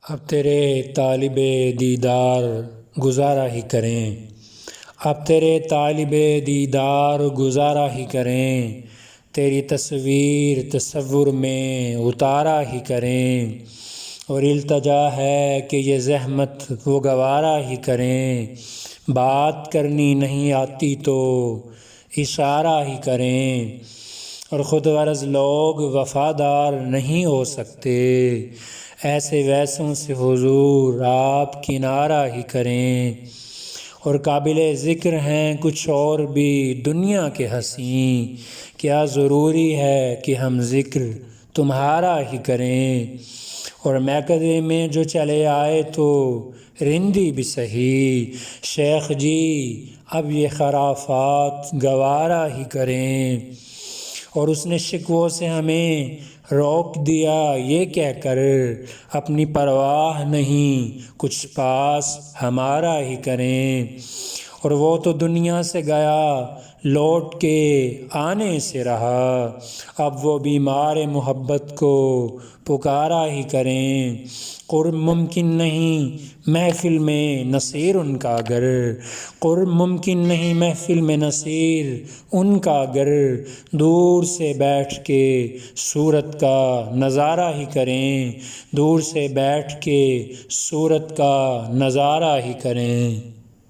اب تیرے طالب دیدار گزارا ہی کریں، اب تیرے طالب دیدار گزارا ہی کریں، تیری تصویر تصور میں اتارا ہی کریں، اور التجا ہے کہ یہ زحمت وہ گوارا ہی کریں، بات کرنی نہیں آتی تو اشارہ ہی کریں، اور خود غرض لوگ وفادار نہیں ہو سکتے، ایسے ویسوں سے حضور آپ کنارہ ہی کریں، اور قابل ذکر ہیں کچھ اور بھی دنیا کے حسین، کیا ضروری ہے کہ ہم ذکر تمہارا ہی کریں، اور میکدے میں جو چلے آئے تو رندی بھی سہی، شیخ جی اب یہ خرافات گوارا ہی کریں، اور اس نے شکووں سے ہمیں روک دیا یہ کہہ کر اپنی پرواہ نہیں کچھ پاس ہمارا ہی کریں، اور وہ تو دنیا سے گیا لوٹ کے آنے سے رہا، اب وہ بیمار محبت کو پکارا ہی کریں، قرب ممکن نہیں محفل میں نصیر ان کا گر، قرب ممکن نہیں محفل میں نصیر ان کا گر، دور سے بیٹھ کے صورت کا نظارہ ہی کریں، دور سے بیٹھ کے صورت کا نظارہ ہی کریں۔